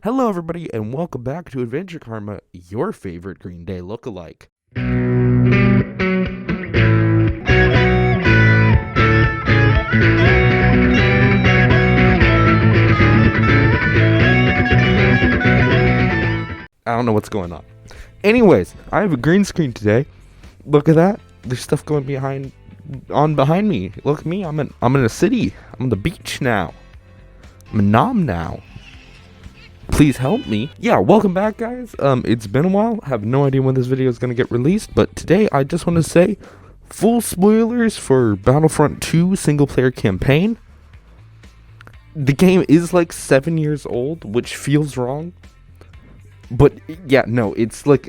Hello, everybody, and welcome back to Adventure Karma, your favorite Green Day lookalike. I don't know what's going on. Anyways, I have a green screen today. Look at that. There's stuff going behind me. Look at me. I'm in a city. I'm on the beach now. I'm a nom now. Please help me. Yeah, welcome back, guys. It's been a while. I have no idea when this video is going to get released, but today I just want to say full spoilers for Battlefront 2 single-player campaign. The game is like 7 years old, which feels wrong. But yeah, no, it's like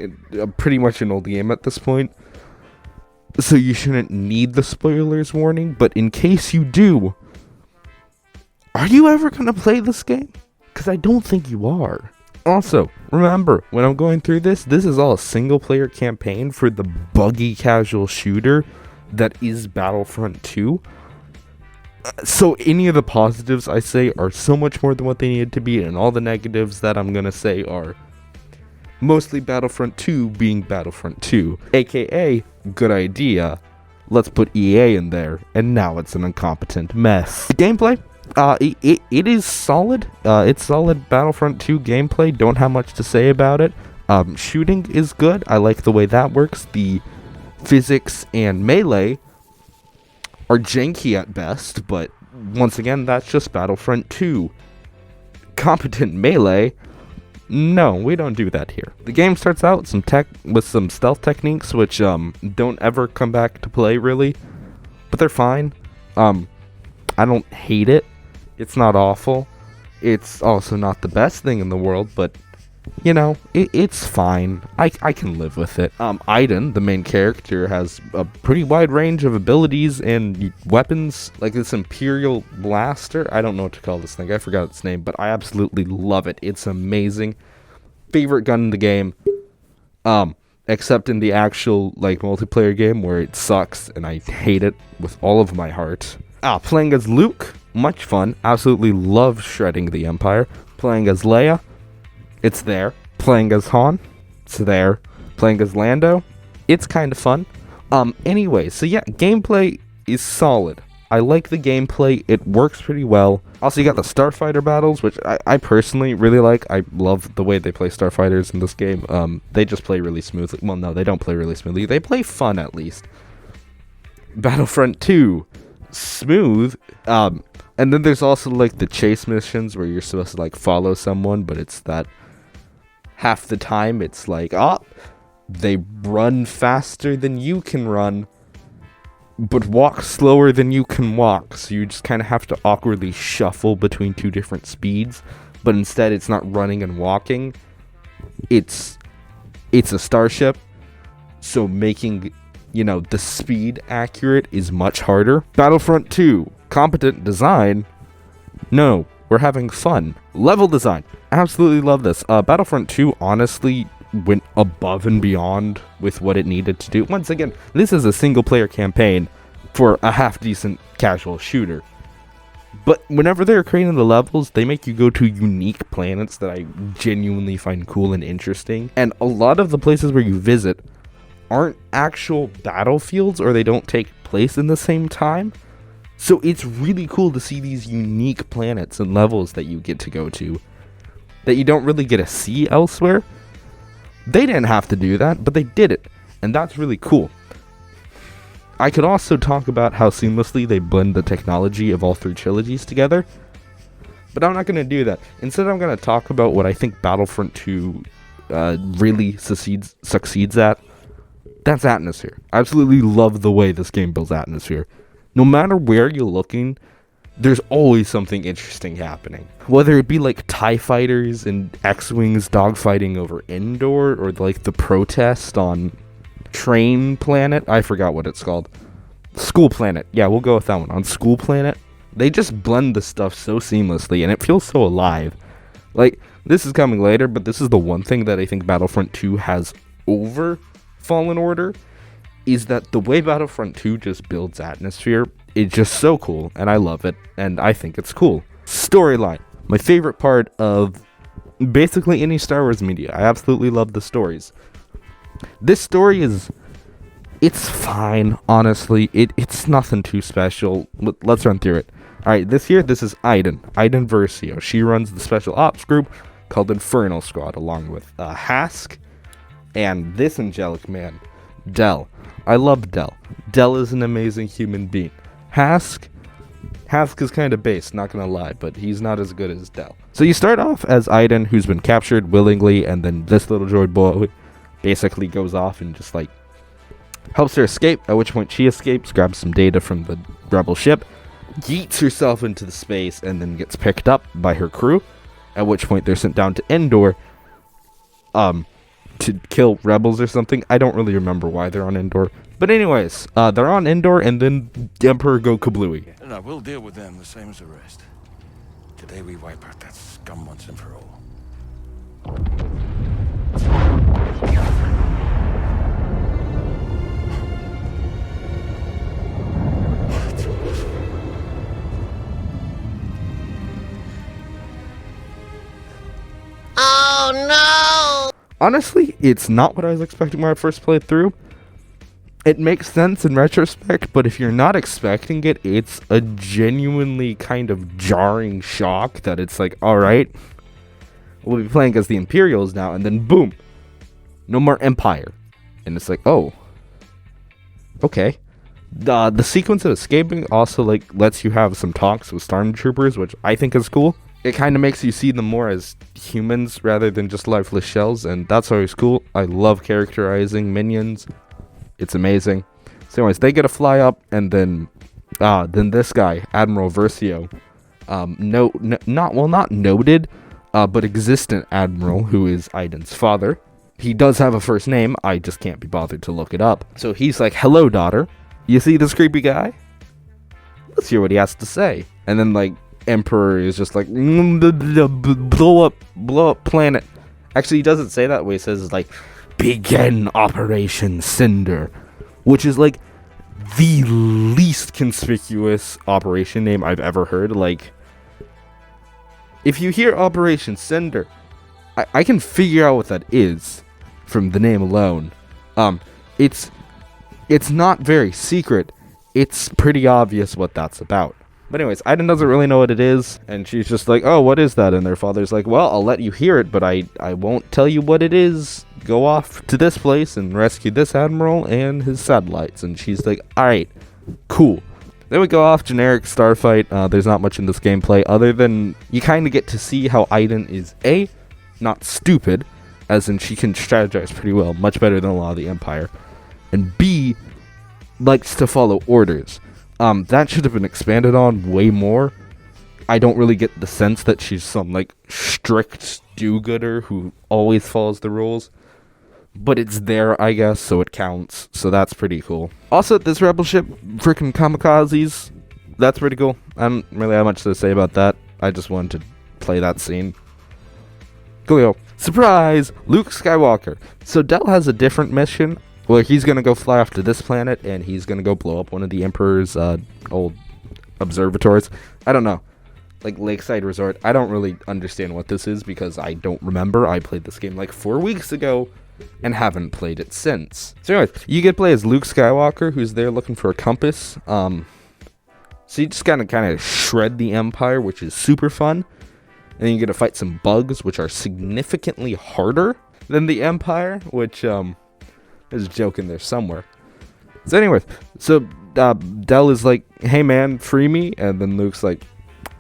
pretty much an old game at this point. So you shouldn't need the spoilers warning, but in case you do, are you ever going to play this game? Because I don't think you are. Also, remember, when I'm going through this is all a single-player campaign for the buggy casual shooter that is Battlefront 2. So any of the positives I say are so much more than what they needed to be, and all the negatives that I'm going to say are mostly Battlefront 2 being Battlefront 2. AKA, good idea, let's put EA in there, and now it's an incompetent mess. The gameplay? It is solid. It's solid Battlefront 2 gameplay. Don't have much to say about it. Shooting is good. I like the way that works. The physics and melee are janky at best, but once again, that's just Battlefront 2. Competent melee? No, we don't do that here. The game starts out with some stealth techniques, which don't ever come back to play really, but they're fine. I don't hate it. It's not awful. It's also not the best thing in the world, but, you know, it's fine. I can live with it. Iden, the main character, has a pretty wide range of abilities and weapons, like this Imperial Blaster. I don't know what to call this thing. I forgot its name, but I absolutely love it. It's amazing. Favorite gun in the game, except in the actual, like, multiplayer game where it sucks and I hate it with all of my heart. Playing as Luke, much fun. Absolutely love shredding the Empire. Playing as Leia, it's there. Playing as Han, it's there. Playing as Lando, it's kind of fun. Anyway, so yeah, gameplay is solid. I like the gameplay. It works pretty well. Also, you got the Starfighter Battles, which I personally really like. I love the way they play Starfighters in this game. They just play really smoothly. Well, no, they don't play really smoothly. They play fun, at least. Battlefront 2, smooth. And then there's also like the chase missions where you're supposed to like follow someone, but it's that half the time it's like, they run faster than you can run, but walk slower than you can walk. So you just kind of have to awkwardly shuffle between two different speeds, but instead it's not running and walking. It's a starship, so making, you know, the speed accurate is much harder. Battlefront 2, competent design? No, we're having fun. Level design, absolutely love this. Battlefront 2 honestly went above and beyond with what it needed to do. Once again, this is a single player campaign for a half decent casual shooter. But whenever they're creating the levels, they make you go to unique planets that I genuinely find cool and interesting. And a lot of the places where you visit aren't actual battlefields, or they don't take place in the same time. So it's really cool to see these unique planets and levels that you get to go to that you don't really get to see elsewhere. They didn't have to do that, but they did it, and that's really cool. I could also talk about how seamlessly they blend the technology of all three trilogies together, but I'm not going to do that. Instead, I'm going to talk about what I think Battlefront 2 really succeeds at. That's atmosphere. I absolutely love the way this game builds atmosphere. No matter where you're looking, there's always something interesting happening. Whether it be like TIE fighters and X-Wings dogfighting over Endor, or like the protest on Train Planet. I forgot what it's called. School Planet. Yeah, we'll go with that one. On School Planet, they just blend the stuff so seamlessly, and it feels so alive. Like, this is coming later, but this is the one thing that I think Battlefront 2 has over Fallen Order, is that the way Battlefront 2 just builds atmosphere is just so cool, and I love it, and I think it's cool. Storyline. My favorite part of basically any Star Wars media. I absolutely love the stories. This story it's fine, honestly. It's nothing too special. Let's run through it. Alright, this is Iden Versio. She runs the special ops group called Infernal Squad, along with Hask and this angelic man, Del. I love Del. Del is an amazing human being. Hask is kind of base, not gonna lie, but he's not as good as Del. So you start off as Iden, who's been captured willingly, and then this little droid boy basically goes off and just like helps her escape, at which point she escapes, grabs some data from the rebel ship, yeets herself into the space, and then gets picked up by her crew, at which point they're sent down to Endor to kill rebels or something. I don't really remember why they're on Endor. But anyways, they're on Endor, and then the Emperor go kablooey. And I will deal with them the same as the rest. Today we wipe out that scum once and for all. Oh no! Honestly, it's not what I was expecting when I first played through. It makes sense in retrospect, but if you're not expecting it, it's a genuinely kind of jarring shock that it's like, alright, we'll be playing as the Imperials now, and then boom, no more Empire. And it's like, oh, okay. The sequence of escaping also like lets you have some talks with stormtroopers, which I think is cool. It kind of makes you see them more as humans rather than just lifeless shells, and that's always cool. I love characterizing minions. It's amazing. So anyways, they get to fly up, and then this guy, Admiral Versio, not noted, but existent admiral, who is Iden's father. He does have a first name, I just can't be bothered to look it up. So he's like, hello, daughter. You see this creepy guy? Let's hear what he has to say. And then, like, Emperor is just like, blow up planet. Actually, he doesn't say that way. He says, like, begin Operation Cinder, which is, like, the least conspicuous operation name I've ever heard. Like, if you hear Operation Cinder, I can figure out what that is from the name alone. It's not very secret. It's pretty obvious what that's about. But anyways, Iden doesn't really know what it is, and she's just like, oh, what is that? And their father's like, well, I'll let you hear it, but I won't tell you what it is. Go off to this place and rescue this admiral and his satellites. And she's like, alright, cool. Then we go off, generic starfight. There's not much in this gameplay other than you kind of get to see how Iden is A, not stupid, as in she can strategize pretty well, much better than a lot of the Empire, and B, likes to follow orders. That should have been expanded on way more. I don't really get the sense that she's some, like, strict do-gooder who always follows the rules. But it's there, I guess, so it counts. So that's pretty cool. Also, this rebel ship, freaking kamikazes, that's pretty cool. I don't really have much to say about that. I just wanted to play that scene. Coolio. Surprise! Luke Skywalker. So Del has a different mission. Well, he's going to go fly off to this planet, and he's going to go blow up one of the Emperor's old observatories. I don't know. Like, Lakeside Resort. I don't really understand what this is because I don't remember. I played this game like 4 weeks ago and haven't played it since. So anyways, you get to play as Luke Skywalker, who's there looking for a compass. So you just kind of shred the Empire, which is super fun. And then you get to fight some bugs, which are significantly harder than the Empire, which, there's a joke in there somewhere. So anyways, so Del is like, hey man, free me. And then Luke's like,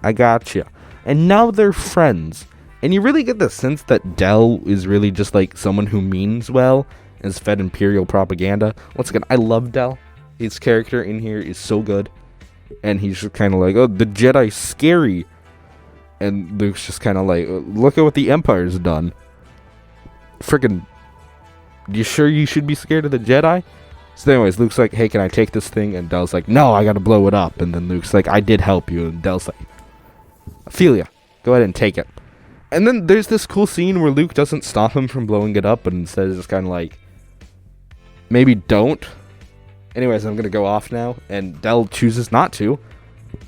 I gotcha. And now they're friends. And you really get the sense that Del is really just like someone who means well and is fed Imperial propaganda. Once again, I love Del. His character in here is so good. And he's just kind of like, oh, the Jedi's scary. And Luke's just kind of like, look at what the Empire's done. Freaking, you sure you should be scared of the Jedi? So anyways, Luke's like, hey, can I take this thing? And Del's like, no, I gotta blow it up. And then Luke's like, I did help you. And Del's like, I feel ya. Go ahead and take it. And then there's this cool scene where Luke doesn't stop him from blowing it up, but instead is just kind of like, maybe don't. Anyways, I'm gonna go off now. And Del chooses not to.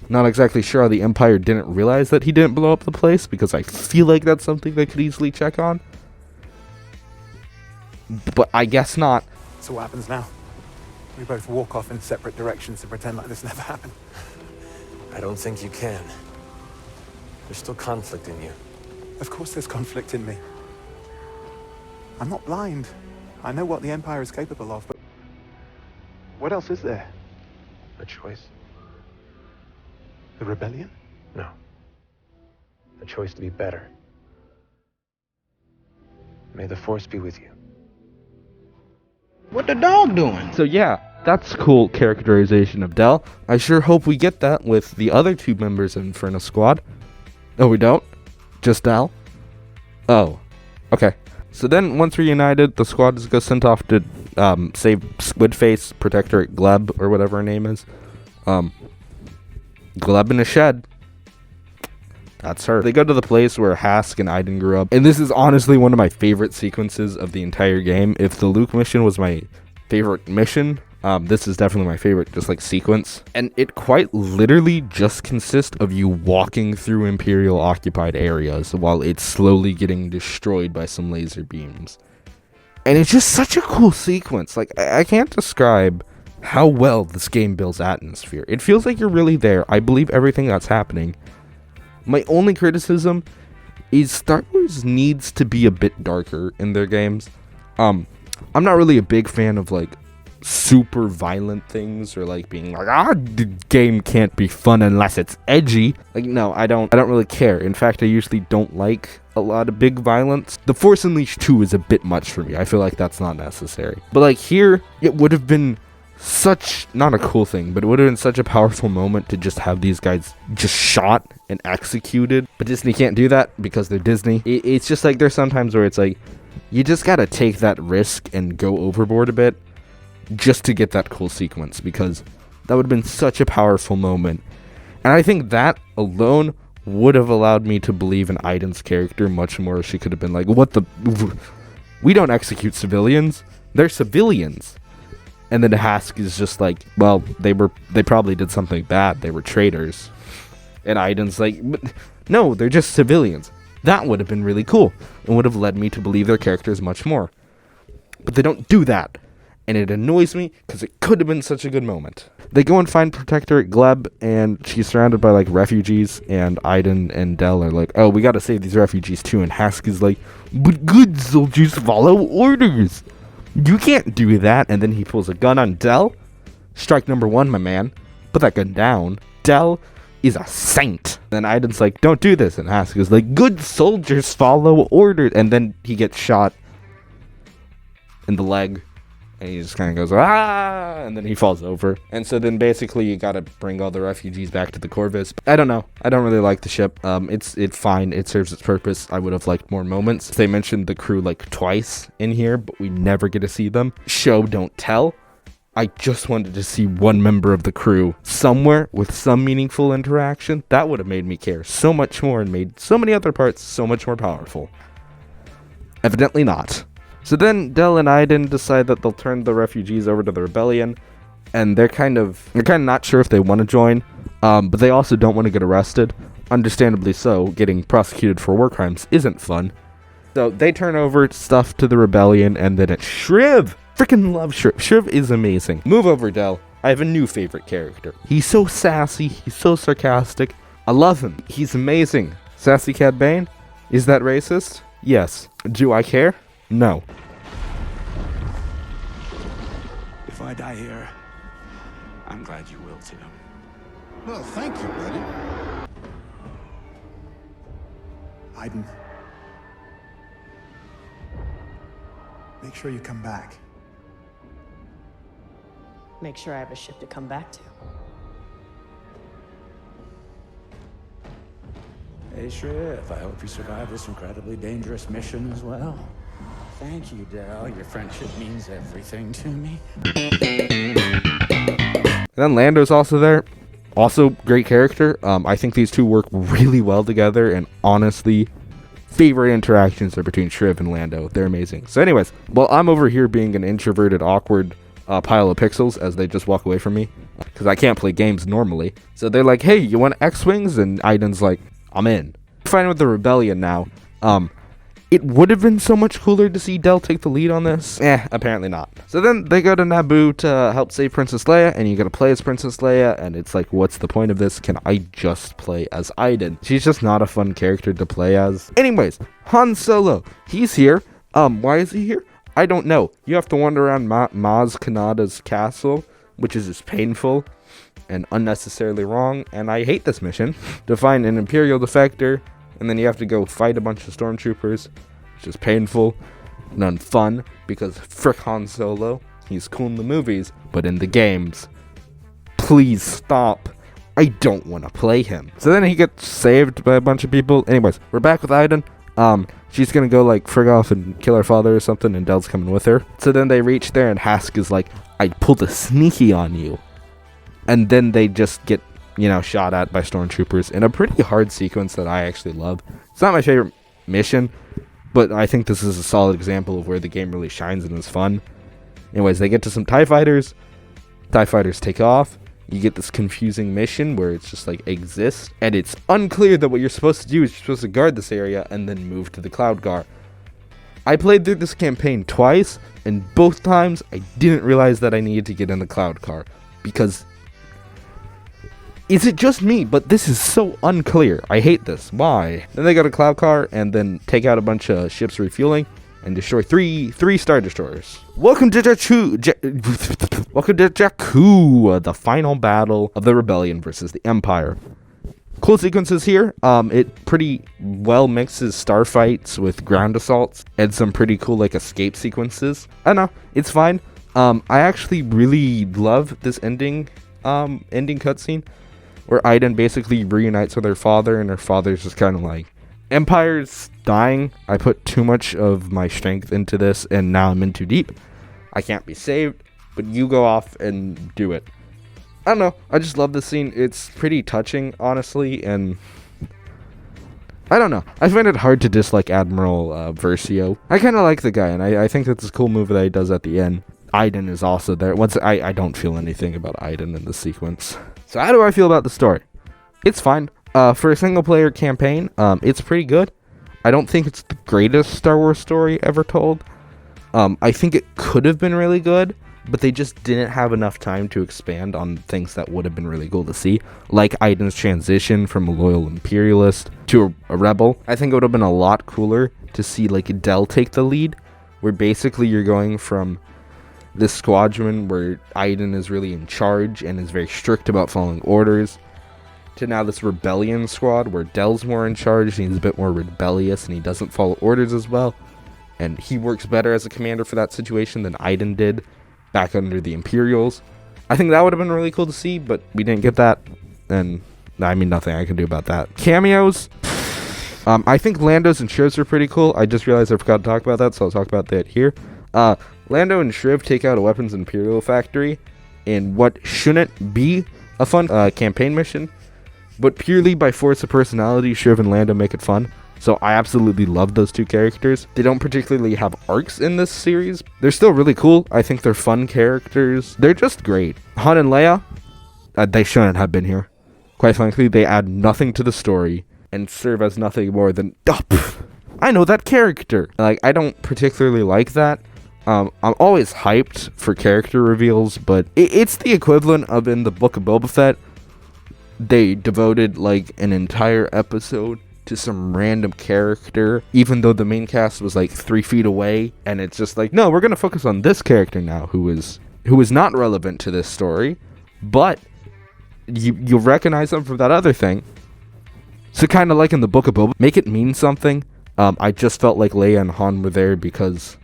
Not exactly sure how the Empire didn't realize that he didn't blow up the place, because I feel like that's something they could easily check on. But I guess not. So what happens now? We both walk off in separate directions and pretend like this never happened. I don't think you can. There's still conflict in you. Of course there's conflict in me. I'm not blind. I know what the Empire is capable of, but what else is there? A choice? The rebellion? No. A choice to be better. May the Force be with you. What the dog doing? So yeah, that's cool characterization of Del. I sure hope we get that with the other 2 members of Inferno Squad. Oh, we don't? Just Del? Oh. Okay. So then, once reunited, the squad is sent off to save Squidface, Protectorate Gleb, or whatever her name is. Gleb in a shed. That's her. They go to the place where Hask and Iden grew up. And this is honestly one of my favorite sequences of the entire game. If the Luke mission was my favorite mission, this is definitely my favorite, just like sequence. And it quite literally just consists of you walking through Imperial occupied areas while it's slowly getting destroyed by some laser beams. And it's just such a cool sequence. Like, I can't describe how well this game builds atmosphere. It feels like you're really there. I believe everything that's happening. My only criticism is Star Wars needs to be a bit darker in their games. I'm not really a big fan of like super violent things, or like being like, the game can't be fun unless it's edgy. Like, no, I don't really care. In fact, I usually don't like a lot of big violence. The Force Unleashed 2 is a bit much for me. I feel like that's not necessary. But like here, it would have been such, not a cool thing, but it would have been such a powerful moment to just have these guys just shot and executed. But Disney can't do that because they're Disney. It's just like there's sometimes where it's like, you just gotta take that risk and go overboard a bit just to get that cool sequence, because that would have been such a powerful moment. And I think that alone would have allowed me to believe in Iden's character much more. She could have been like, we don't execute civilians, they're civilians. And then Hask is just like, well, they probably did something bad, they were traitors. And Iden's like, but no, they're just civilians. That would have been really cool and would have led me to believe their characters much more. But they don't do that. And it annoys me because it could have been such a good moment. They go and find Protectorate Gleb, and she's surrounded by like refugees, and Iden and Del are like, oh, we gotta save these refugees too. And Hask is like, but good soldiers follow orders. You can't do that. And then he pulls a gun on Del. Strike number 1, my man. Put that gun down. Del is a saint. Then Iden's like, don't do this. And Hask is like, good soldiers follow orders. And then he gets shot in the leg. And he just kind of goes, and then he falls over. And so then basically you gotta bring all the refugees back to the Corvus. I don't know. I don't really like the ship. It's fine. It serves its purpose. I would have liked more moments. They mentioned the crew like twice in here, but we never get to see them. Show, don't tell. I just wanted to see one member of the crew somewhere with some meaningful interaction. That would have made me care so much more and made so many other parts so much more powerful. Evidently not. So then Del and Iden decide that they'll turn the refugees over to the rebellion, and they're kind of not sure if they want to join, but they also don't want to get arrested. Understandably so, getting prosecuted for war crimes isn't fun. So they turn over stuff to the rebellion, and then it's Shriv. Freaking love Shriv. Shriv is amazing. Move over, Del. I have a new favorite character. He's so sassy. He's so sarcastic. I love him. He's amazing. Sassy Cad Bane? Is that racist? Yes. Do I care? No. If I die here, I'm glad you will too. Well, thank you, buddy. Iden. Make sure you come back. Make sure I have a ship to come back to. Hey, Shriv, I hope you survive this incredibly dangerous mission as well. Thank you, Del. Your friendship means everything to me. And then Lando's also there. Also, great character. I think these two work really well together, and honestly, favorite interactions are between Shriv and Lando. They're amazing. So anyways, while I'm over here being an introverted, awkward pile of pixels as they just walk away from me, because I can't play games normally. So they're like, hey, you want X-Wings? And Iden's like, I'm in. Fine with the rebellion now. It would have been so much cooler to see Del take the lead on this. Apparently not. So then they go to Naboo to help save Princess Leia, and you gotta play as Princess Leia, and it's like, what's the point of this? Can I just play as Iden? She's just not a fun character to play as. Anyways, Han Solo, he's here. Why is he here? I don't know. You have to wander around Maz Kanata's castle, which is just painful and unnecessarily wrong, and I hate this mission. To find an Imperial defector, and then you have to go fight a bunch of stormtroopers, which is painful and unfun, because frick Han Solo. He's cool in the movies, but in the games, please stop. I don't want to play him. So then he gets saved by a bunch of people. Anyways, we're back with Iden. She's gonna go like frig off and kill her father or something, and Del's coming with her. So then they reach there, and Hask is like, I pulled a sneaky on you. And then they just get, shot at by stormtroopers in a pretty hard sequence that I actually love. It's not my favorite mission, but I think this is a solid example of where the game really shines and is fun. Anyways, they get to some TIE fighters. TIE fighters take off. You get this confusing mission where it's just like exist, and it's unclear that what you're supposed to do is you're supposed to guard this area and then move to the Cloud Car. I played through this campaign twice, and both times I didn't realize that I needed to get in the Cloud Car, because is it just me? But this is so unclear. I hate this. Why? Then they go to Cloud Car and then take out a bunch of ships refueling and destroy three Star Destroyers. Welcome to Jakku, the final battle of the Rebellion versus the Empire. Cool sequences here. It pretty well mixes starfights with ground assaults and some pretty cool like escape sequences. I don't know, it's fine. I actually really love this ending cutscene where Iden basically reunites with her father, and her father's just kind of like, Empire's dying. I put too much of my strength into this, and now I'm in too deep. I can't be saved, but you go off and do it. I don't know. I just love this scene. It's pretty touching, honestly, and I don't know. I find it hard to dislike Admiral Versio. I kind of like the guy, and I think that's a cool move that he does at the end. Iden is also there. I don't feel anything about Iden in the sequence. So how do I feel about the story? It's fine. For a single-player campaign, it's pretty good. I don't think it's the greatest Star Wars story ever told. I think it could have been really good, but they just didn't have enough time to expand on things that would have been really cool to see, like Iden's transition from a loyal imperialist to a rebel. I think it would have been a lot cooler to see like Del take the lead, where basically you're going from this squadron where Iden is really in charge and is very strict about following orders, to now this rebellion squad where Del's more in charge and he's a bit more rebellious and he doesn't follow orders as well, and he works better as a commander for that situation than Iden did back under the Imperials. I think that would have been really cool to see, but we didn't get that, and I mean, nothing I can do about that. Cameos, I think Lando's and Shriv's are pretty cool. I just realized I forgot to talk about that, so I'll talk about that here. Lando and Shriv take out a weapons Imperial factory in what shouldn't be a fun campaign mission, but purely by force of personality, Shriv and Lando make it fun. So I absolutely love those two characters. They don't particularly have arcs in this series. They're still really cool. I think they're fun characters. They're just great. Han and Leia, they shouldn't have been here. Quite frankly, they add nothing to the story and serve as nothing more than, I know that character. Like, I don't particularly like that. I'm always hyped for character reveals, but it's the equivalent of in the Book of Boba Fett. They devoted like an entire episode to some random character, even though the main cast was like 3 feet away, and it's just like, no, we're gonna focus on this character now, who is not relevant to this story, but you recognize them from that other thing. So kind of like in the Book of Boba, make it mean something. I just felt like Leia and Han were there because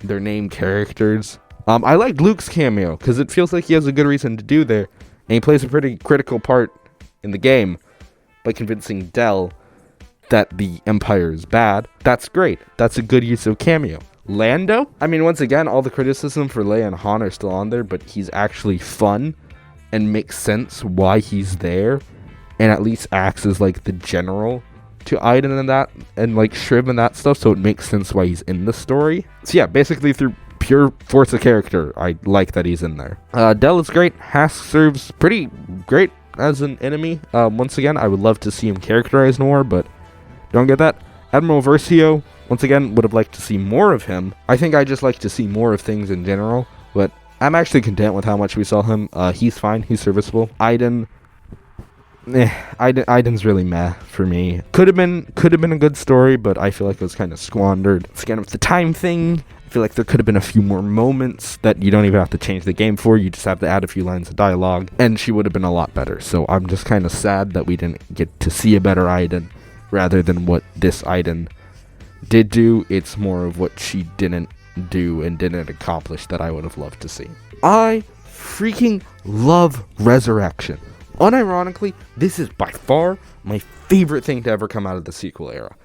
they're named characters. I liked Luke's cameo because it feels like he has a good reason to do there, and he plays a pretty critical part in the game by convincing Del that the Empire is bad. That's great. That's a good use of cameo. Lando? I mean, once again, all the criticism for Leia and Han are still on there, but he's actually fun and makes sense why he's there, and at least acts as like the general to Iden and that, and like Shriv and that stuff, so it makes sense why he's in the story. So yeah, basically through pure force of character. I like that he's in there. Del is great. Hask serves pretty great as an enemy. Once again, I would love to see him characterized more, but don't get that. Admiral Versio, once again, would have liked to see more of him. I think I just like to see more of things in general, but I'm actually content with how much we saw him. He's fine. He's serviceable. Iden, Iden's really meh for me. Could have been a good story, but I feel like it was kind of squandered. It's again with the time thing. I feel like there could have been a few more moments that you don't even have to change the game for. You just have to add a few lines of dialogue, and she would have been a lot better. So I'm just kind of sad that we didn't get to see a better Iden, rather than what this Iden did do. It's more of what she didn't do and didn't accomplish that I would have loved to see. I freaking love Resurrection. Unironically, this is by far my favorite thing to ever come out of the sequel era.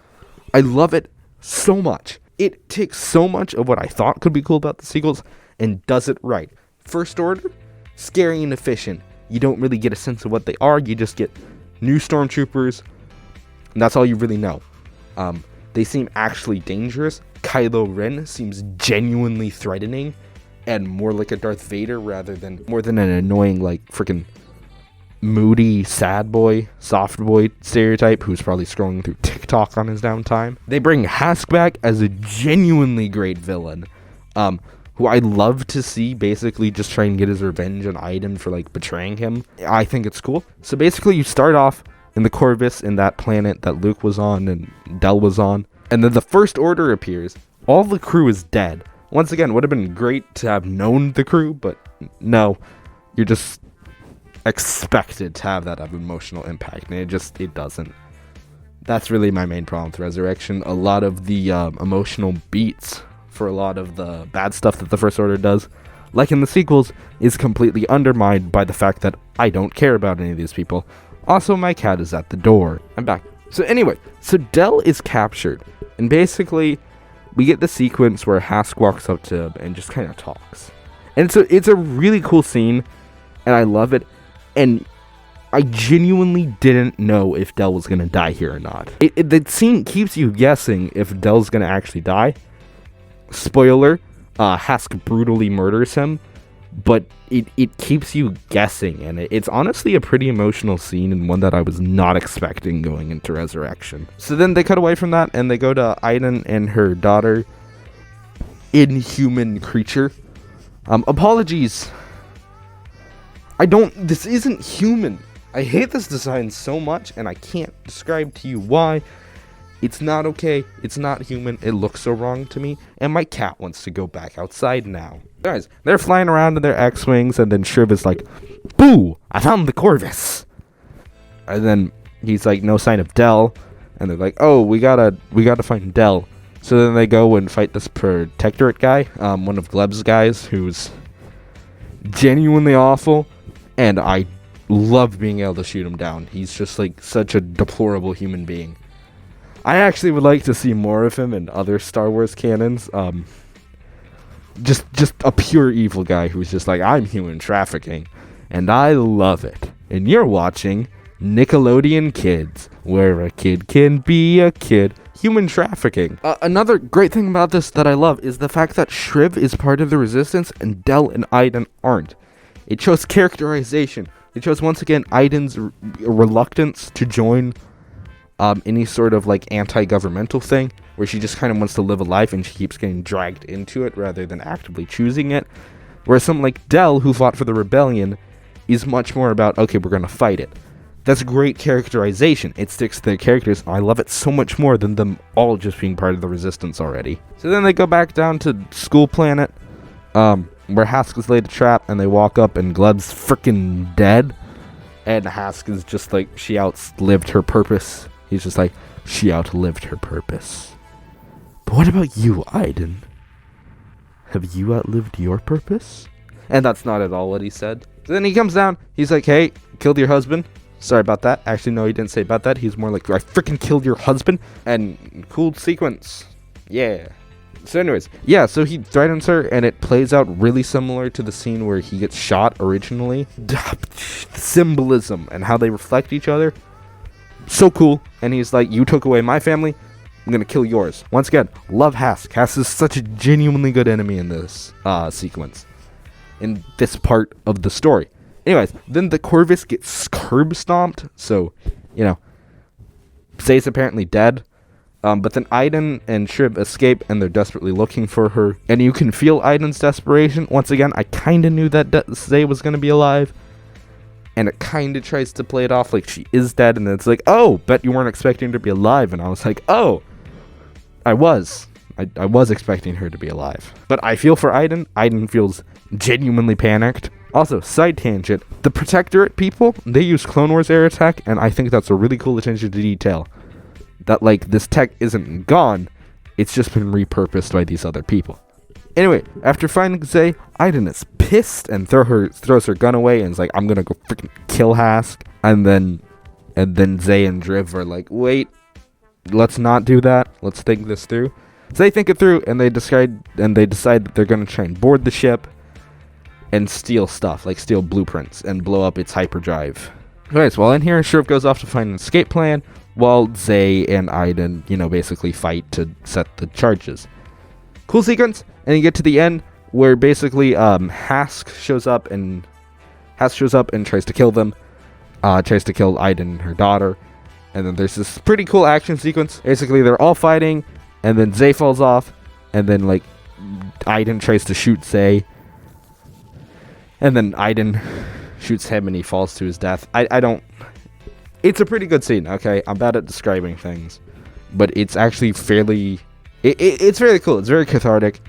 I love it so much. It takes so much of what I thought could be cool about the sequels and does it right. First Order, scary and efficient. You don't really get a sense of what they are. You just get new stormtroopers, and that's all you really know. They seem actually dangerous. Kylo Ren seems genuinely threatening and more like a Darth Vader rather than more than an annoying, like, freaking moody, sad boy, soft boy stereotype who's probably scrolling through TikTok on his downtime. They bring Hask back as a genuinely great villain, who I love to see basically just try and get his revenge on Iden for, like, betraying him. I think it's cool. So basically you start off in the Corvus in that planet that Luke was on and Del was on, and then the First Order appears. All the crew is dead. Once again, would have been great to have known the crew, but no, you're just expected to have that have emotional impact, and it doesn't. That's really my main problem with Resurrection. A lot of the emotional beats for a lot of the bad stuff that the First Order does, like in the sequels, is completely undermined by the fact that I don't care about any of these people. Also, my cat is at the door. I'm back. So anyway, so Del is captured, and basically we get the sequence where Hask walks up to him and just kind of talks. And it's a really cool scene, and I love it, and I genuinely didn't know if Del was going to die here or not. The scene keeps you guessing if Del's going to actually die. Spoiler, Hask brutally murders him, but it keeps you guessing, and it's honestly a pretty emotional scene and one that I was not expecting going into Resurrection. So then they cut away from that, and they go to Iden and her daughter, Inhuman Creature. Apologies. This isn't human. I hate this design so much, and I can't describe to you why. It's not okay. It's not human. It looks so wrong to me. And my cat wants to go back outside now. Guys, they're flying around in their X-Wings, and then Shriv is like, "Boo! I found the Corvus!" And then he's like, "No sign of Del." And they're like, "Oh, we gotta find Del." So then they go and fight this Protectorate guy, one of Gleb's guys, who's genuinely awful. And I love being able to shoot him down. He's just like such a deplorable human being. I actually would like to see more of him in other Star Wars canons. Just a pure evil guy who's just like, "I'm human trafficking, and I love it." And you're watching Nickelodeon Kids, where a kid can be a kid. Human trafficking. Another great thing about this that I love is the fact that Shriv is part of the Resistance and Del and Iden aren't. It shows characterization. It shows once again Iden's reluctance to join any sort of like anti-governmental thing, where she just kind of wants to live a life and she keeps getting dragged into it rather than actively choosing it. Whereas someone like Del, who fought for the rebellion, is much more about, okay, we're going to fight it. That's great characterization. It sticks to their characters. I love it so much more than them all just being part of the Resistance already. So then they go back down to School Planet, where Hask has laid a trap, and they walk up and Gleb's freaking dead. And Hask is just like, she outlived her purpose. He's just like, she outlived her purpose. But what about you, Iden? Have you outlived your purpose? And that's not at all what he said. So then he comes down, he's like, "Hey, killed your husband." Sorry about that. Actually, no, he didn't say about that. He's more like, "I freaking killed your husband." And cool sequence. Yeah. So anyways, yeah, so he threatens her, and it plays out really similar to the scene where he gets shot originally. Symbolism and how they reflect each other. So cool. And he's like, "You took away my family. I'm gonna kill yours. Once again, love Hask. Hask is such a genuinely good enemy in this sequence, in this part of the story. Anyways, then the Corvus gets curb stomped, so, you know, Zay's apparently dead. But then Iden and Shiv escape, and they're desperately looking for her. And you can feel Iden's desperation. Once again, I kind of knew that Zay was going to be alive. And it kind of tries to play it off like she is dead. And then it's like, oh, bet you weren't expecting her to be alive. And I was like, oh, I was. I was expecting her to be alive. But I feel for Iden. Iden feels genuinely panicked. Also, side tangent. The Protectorate people, they use Clone Wars era tech. And I think that's a really cool attention to detail. That, like, this tech isn't gone, it's just been repurposed by these other people. Anyway, after finding Zay, Iden is pissed and throws her gun away and is like, I'm gonna go freaking kill Hask. And then Zay and Driv are like, wait, let's not do that. Let's think this through. So they think it through, and they decide that they're gonna try and board the ship and steal stuff, like steal blueprints and blow up its hyperdrive. Anyways, while in here, Sheriff goes off to find an escape plan, while Zay and Iden, you know, basically fight to set the charges. Cool sequence, and you get to the end where basically Hask shows up and tries to kill them, tries to kill Iden and her daughter, and then there's this pretty cool action sequence. Basically, they're all fighting, and then Zay falls off, and then like Iden tries to shoot Zay, and then Iden shoots him, and he falls to his death. I don't. It's a pretty good scene, okay? I'm bad at describing things, but it's actually fairly... It's very cool. It's very cathartic.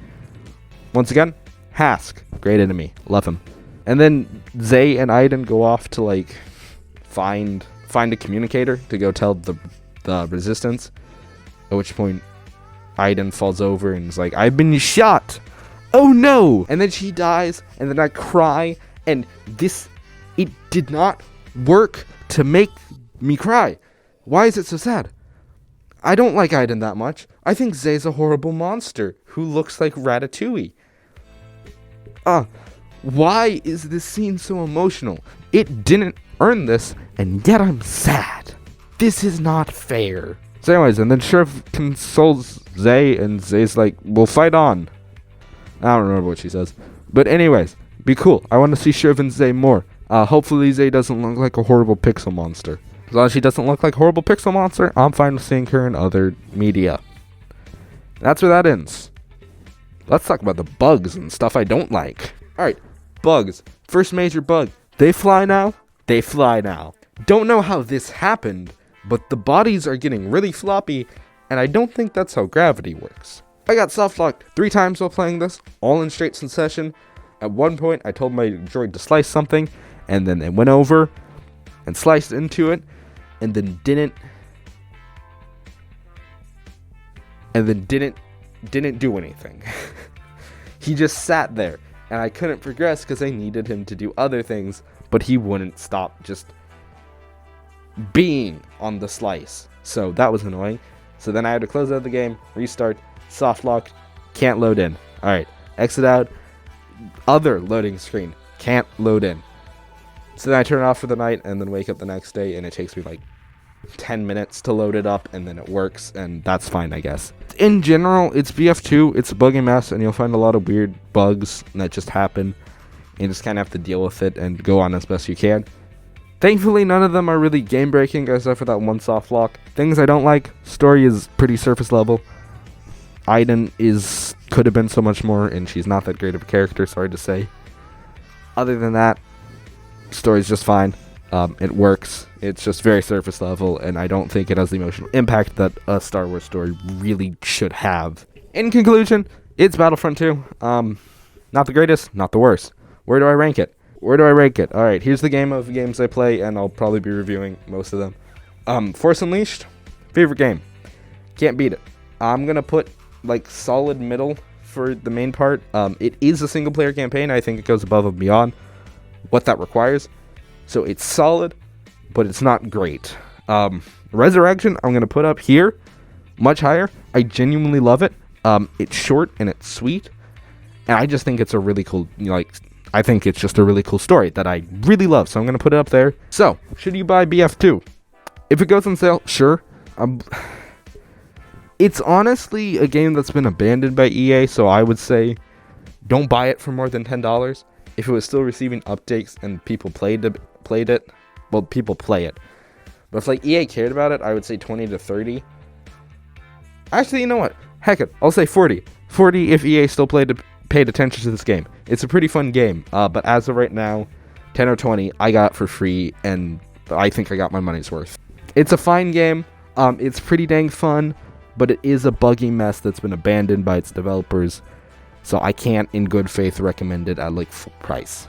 Once again, Hask, great enemy. Love him. And then Zay and Iden go off to, like, find a communicator to go tell the Resistance, at which point Iden falls over and is like, I've been shot! Oh no! And then she dies, and then I cry, and it did not work to make me cry. Why is it so sad? I don't like Iden that much. I think Zay's a horrible monster who looks like Ratatouille. Why is this scene so emotional? It didn't earn this, and yet I'm sad. This is not fair. So anyways, and then Sheriff consoles Zay, and Zay's like, we'll fight on. I don't remember what she says. But anyways, be cool. I want to see Sheriff and Zay more. Hopefully Zay doesn't look like a horrible pixel monster. As long as she doesn't look like a horrible pixel monster, I'm fine with seeing her in other media. That's where that ends. Let's talk about the bugs and stuff I don't like. Alright, bugs. First major bug. They fly now? They fly now. Don't know how this happened, but the bodies are getting really floppy, and I don't think that's how gravity works. I got soft locked 3 times while playing this, all in straight succession. At one point, I told my droid to slice something, and then it went over and sliced into it, and then didn't do anything. He just sat there, and I couldn't progress because I needed him to do other things, but he wouldn't stop just being on the slice. So that was annoying. So then I had to close out the game, restart, soft lock, can't load in. Alright, exit out, other loading screen, can't load in. So then I turn it off for the night and then wake up the next day, and it takes me like 10 minutes to load it up, and then it works, and that's fine, I guess. In general, it's Bf2, it's a buggy mess, and you'll find a lot of weird bugs that just happen. You just kind of have to deal with it and go on as best you can. Thankfully, none of them are really game-breaking, except for that one soft lock. Things I don't like, story is pretty surface level. Iden could have been so much more, and she's not that great of a character, sorry to say. Other than that, story's just fine. It works. It's just very surface level, and I don't think it has the emotional impact that a Star Wars story really should have. In conclusion, it's Battlefront 2. Not the greatest, not the worst. Where do I rank it? Alright, here's the game of games I play, and I'll probably be reviewing most of them. Force Unleashed, favorite game. Can't beat it. I'm gonna put, like, solid middle for the main part. It is a single-player campaign. I think it goes above and beyond what that requires. So it's solid, but it's not great. Resurrection, I'm going to put up here, much higher. I genuinely love it. It's short and it's sweet. And I just think it's a really cool, I think it's just a really cool story that I really love. So I'm going to put it up there. So, should you buy BF2? If it goes on sale, sure. It's honestly a game that's been abandoned by EA, so I would say don't buy it for more than $10. If it was still receiving updates and people played it, well, people play it. But if like EA cared about it, I would say 20 to 30. Actually, you know what? Heck it, I'll say 40. 40 if EA still paid attention to this game. It's a pretty fun game, but as of right now, 10 or 20 I got for free, and I think I got my money's worth. It's a fine game. It's pretty dang fun, but it is a buggy mess that's been abandoned by its developers, so I can't in good faith recommend it at like full price.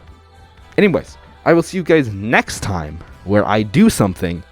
Anyways, I will see you guys next time where I do something